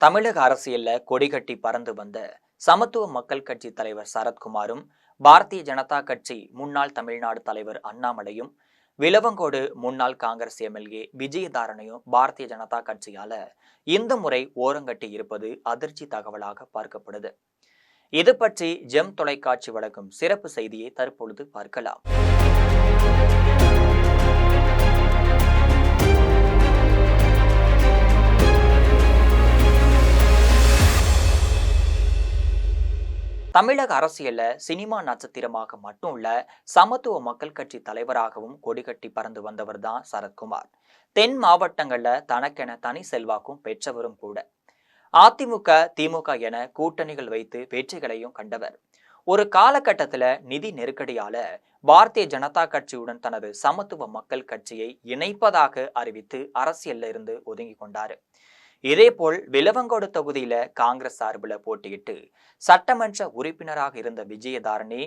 தமிழக அரசியல்ல கொடிகட்டி பறந்து வந்த சமத்துவ மக்கள் கட்சி தலைவர் சரத்குமாரும், பாரதிய ஜனதா கட்சி முன்னாள் தமிழ்நாடு தலைவர் அண்ணாமலையும், விளவங்கோடு முன்னாள் காங்கிரஸ் எம்எல்ஏ விஜயதாரணையும் பாரதிய ஜனதா கட்சியால இந்த முறை ஓரங்கட்டி இருப்பது அதிர்ச்சி தகவலாக பார்க்கப்படுது. இது பற்றி ஜெம் தொலைக்காட்சி வழங்கும் சிறப்பு செய்தியை தற்பொழுது பார்க்கலாம். தமிழக அரசியல்ல சினிமா நட்சத்திரமாக மட்டும் இல்ல, சமத்துவ மக்கள் கட்சி தலைவராகவும் கொடிகட்டி பறந்து வந்தவர் தான் சரத்குமார். தென் மாவட்டங்கள்ல தனக்கென தனி செல்வாக்கும் பெற்றவரும் கூட. அதிமுக, திமுக என கூட்டணிகள் வைத்து வெற்றிகளையும் கண்டவர். ஒரு காலகட்டத்துல நிதி நெருக்கடியால பாரதிய ஜனதா கட்சியுடன் தனது சமத்துவ மக்கள் கட்சியை இணைப்பதாக அறிவித்து அரசியல்ல இருந்து ஒதுங்கி கொண்டாரு. இதேபோல் விளவங்கோடு தொகுதியில காங்கிரஸ் சார்பில் போட்டியிட்டு சட்டமன்ற உறுப்பினராக இருந்த விஜயதாரணி,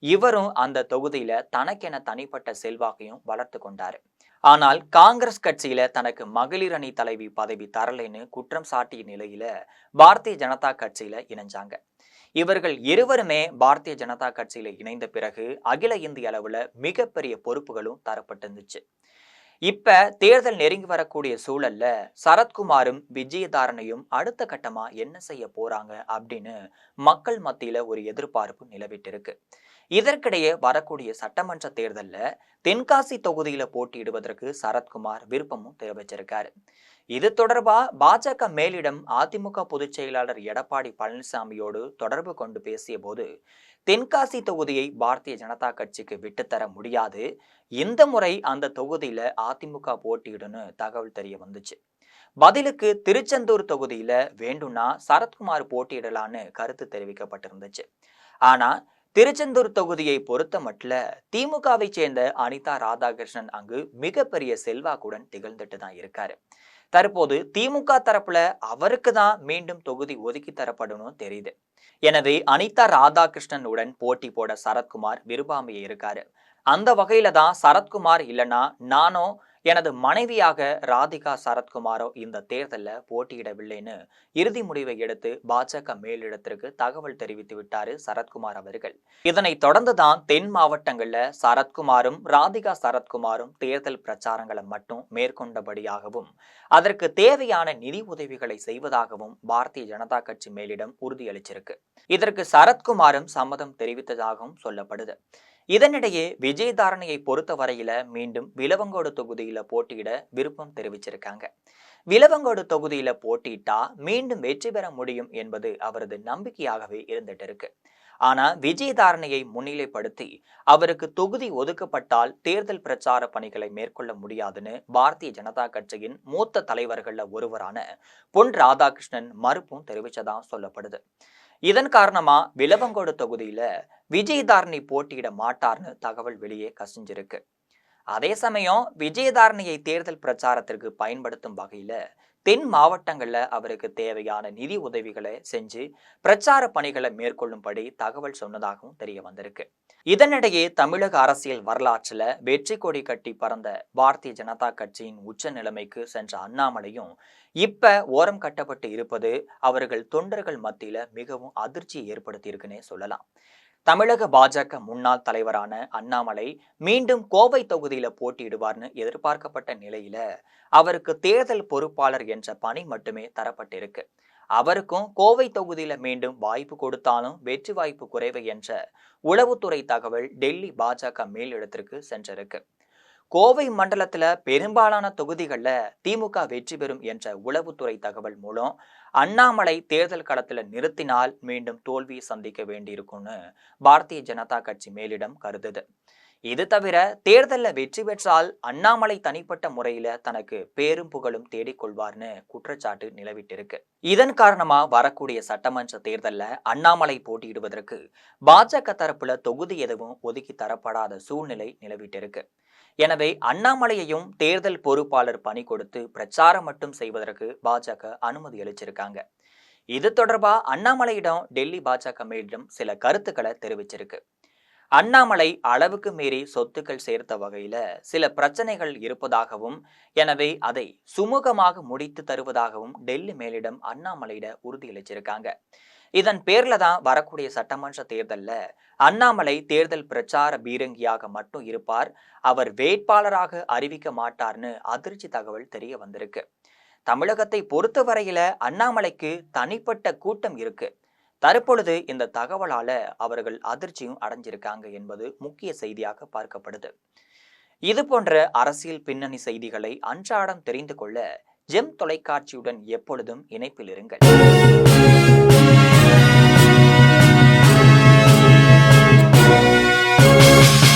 இவரும் அந்த தொகுதியில தனக்கென தனிப்பட்ட செல்வாக்கையும் வளர்த்து கொண்டாரு. ஆனால் காங்கிரஸ் கட்சியில தனக்கு மகளிர் அணி தலைவி பதவி தரலைன்னு குற்றம் சாட்டிய நிலையில பாரதிய ஜனதா கட்சியில இணைஞ்சாங்க. இவர்கள் இருவருமே பாரதிய ஜனதா கட்சியில இணைந்த பிறகு அகில இந்திய அளவுல மிகப்பெரிய பொறுப்புகளும் தரப்பட்டிருந்துச்சு. இப்ப தேர்தல் நெருங்கி வரக்கூடிய சூழல்ல சரத்குமாரும் விஜயதாரணையும் அடுத்த கட்டமா என்ன செய்ய போறாங்க அப்படின்னு மக்கள் மத்தியில ஒரு எதிர்பார்ப்பு நிலவிட்டு இருக்கு. இதற்கிடையே வரக்கூடிய சட்டமன்ற தேர்தல்ல தென்காசி தொகுதியில போட்டியிடுவதற்கு சரத்குமார் விருப்பமும் தெரிவிச்சிருக்காரு. இது தொடர்பா பாஜக மேலிடம் அதிமுக பொதுச் செயலாளர் எடப்பாடி பழனிசாமியோடு தொடர்பு கொண்டு பேசிய போது, தென்காசி தொகுதியை பாரதிய ஜனதா கட்சிக்கு விட்டுத்தர முடியாது, இந்த முறை அந்த தொகுதியில அதிமுக போட்டியிடுன்னு தகவல் தெரிய வந்துச்சு. பதிலுக்கு திருச்செந்தூர் தொகுதியில வேண்டும்னா சரத்குமார் போட்டியிடலான்னு கருத்து தெரிவிக்கப்பட்டிருந்துச்சு. ஆனா திருச்செந்தூர் தொகுதியை பொறுத்த மட்டும் திமுகவை சேர்ந்த அனிதா ராதாகிருஷ்ணன் அங்கு மிகப்பெரிய செல்வாக்குடன் திகழ்ந்துட்டு தான் இருக்காரு. தற்போது திமுக தரப்புல அவருக்கு தான் மீண்டும் தொகுதி ஒதுக்கி தரப்படணும் தெரியுது. எனவே அனிதா ராதாகிருஷ்ணன் உடன் போட்டி போட சரத்குமார் விரும்பாமையே இருக்காரு. அந்த வகையில தான் சரத்குமார் இல்லனா நானோ எனது மனைவியாக ராதிகா சரத்குமாரோ இந்த தேர்தல்ல போட்டியிடவில்லைன்னு இறுதி முடிவை எடுத்து பாஜக மேலிடத்திற்கு தகவல் தெரிவித்து விட்டாரு சரத்குமார் அவர்கள். இதனை தொடர்ந்துதான் தென் மாவட்டங்கள்ல சரத்குமாரும் ராதிகா சரத்குமாரும் தேர்தல் பிரச்சாரங்களை மட்டும் மேற்கொண்டபடியாகவும் அதற்கு தேவையான நிதி உதவிகளை செய்வதாகவும் பாரதிய ஜனதா கட்சி மேலிடம் உறுதியளிச்சிருக்கு. இதற்கு சரத்குமாரும் சம்மதம் தெரிவித்ததாகவும் சொல்லப்படுது. இதனிடையே விஜயதாரணையை பொறுத்த வரையில மீண்டும் விளவங்கோடு தொகுதியில போட்டியிட விருப்பம் தெரிவிச்சிருக்காங்க. விளவங்கோடு தொகுதியில போட்டியிட்டா மீண்டும் வெற்றி பெற முடியும் என்பது அவரது நம்பிக்கையாகவே இருந்துட்டு இருக்கு. ஆனா விஜயதாரணையை முன்னிலைப்படுத்தி அவருக்கு தொகுதி ஒதுக்கப்பட்டால் தேர்தல் பிரச்சார பணிகளை மேற்கொள்ள முடியாதுன்னு பாரதிய ஜனதா கட்சியின் மூத்த தலைவர்கள்ல ஒருவரான பொன் ராதாகிருஷ்ணன் மறுப்பும் தெரிவிச்சதா சொல்லப்படுது. இதன் காரணமா விளவங்கோடு தொகுதியில விஜயதாரணி போட்டியிட மாட்டார்னு தகவல் வெளியே கசிஞ்சிருக்கு. அதே சமயம் விஜயதாரணியை தேர்தல் பிரச்சாரத்திற்கு பயன்படுத்தும் வகையில தென் மாவட்டங்கள்ல அவருக்கு தேவையான நிதி உதவிகளை செஞ்சு பிரச்சார பணிகளை மேற்கொள்ளும்படி தகவல் சொன்னதாகவும் தெரிய வந்திருக்கு. இதனிடையே தமிழக அரசியல் வரலாற்றுல வெற்றி கொடி கட்டி பறந்த பாரதிய ஜனதா கட்சியின் உச்ச நிலைமைக்கு சென்ற அண்ணாமலையும் இப்ப ஓரம் கட்டப்பட்டு இருப்பது அவர்கள் தொண்டர்கள் மத்தியில மிகவும் அதிர்ச்சியை ஏற்படுத்தி இருக்குன்னே சொல்லலாம். தமிழக பாஜக முன்னாள் தலைவரான அண்ணாமலை மீண்டும் கோவை தொகுதியில போட்டியிடுவார்னு எதிர்பார்க்கப்பட்ட நிலையில அவருக்கு தேர்தல் பொறுப்பாளர் என்ற பணி மட்டுமே தரப்பட்டிருக்கு. அவருக்கும் கோவை தொகுதியில மீண்டும் வாய்ப்பு கொடுத்தாலும் வெற்றி வாய்ப்பு குறைவு என்ற உளவுத்துறை தகவல் டெல்லி பாஜக மேலிடத்திற்கு சென்றிருக்கு. கோவை மண்டலத்துல பெரும்பாலான தொகுதிகள்ல திமுக வெற்றி பெறும் என்ற உளவுத்துறை தகவல் மூலம் அண்ணாமலை தேர்தல் களத்துல நிறுத்தினால் மீண்டும் தோல்வியை சந்திக்க வேண்டியிருக்கும்னு பாரதிய ஜனதா கட்சி மேலிடம் கருதுது. இது தவிர தேர்தல்ல வெற்றி பெற்றால் அண்ணாமலை தனிப்பட்ட முறையில தனக்கு பேரும் புகழும் தேடிக்கொள்வார்னு குற்றச்சாட்டு நிலவிட்டு இருக்கு. இதன் காரணமா வரக்கூடிய சட்டமன்ற தேர்தல்ல அண்ணாமலை போட்டியிடுவதற்கு பாஜக தரப்புல தொகுதி எதுவும் ஒதுக்கி தரப்படாத சூழ்நிலை நிலவிட்டு இருக்கு. எனவே அண்ணாமலையையும் தேர்தல் பொறுப்பாளர் பணி கொடுத்து பிரச்சாரம் மட்டும் செய்வதற்கு பாஜக அனுமதி அளிச்சிருக்காங்க. இது தொடர்பா அண்ணாமலையிடம் டெல்லி பாஜக மேலிடம் சில கருத்துக்களை தெரிவிச்சிருக்கு. அண்ணாமலை அளவுக்கு மீறி சொத்துக்கள் சேர்த்த வகையில சில பிரச்சனைகள் இருப்பதாகவும், எனவே அதை சுமூகமாக முடித்து தருவதாகவும் டெல்லி மேலிடம் அண்ணாமலையிட உறுதியளிச்சிருக்காங்க. இதன் பேர்ல தான் வரக்கூடிய சட்டமன்ற தேர்தல்ல அண்ணாமலை தேர்தல் பிரச்சார பீரங்கியாக மட்டும் இருப்பார், அவர் வேட்பாளராக அறிவிக்க மாட்டார்னு அதிர்ச்சி தகவல் தெரிய வந்திருக்கு. தமிழகத்தை பொறுத்தவரையில அண்ணாமலைக்கு தனிப்பட்ட கூட்டம் இருக்கு. தற்பொழுது இந்த தகவலால அவர்கள் அதிர்ச்சியும் அடைஞ்சிருக்காங்க என்பது முக்கிய செய்தியாக பார்க்கப்படுது. இது போன்ற அரசியல் பின்னணி செய்திகளை அன்றாடம் தெரிந்து கொள்ள ஜெம் தொலைக்காட்சியுடன் எப்பொழுதும் இணைப்பில் இருங்கள்.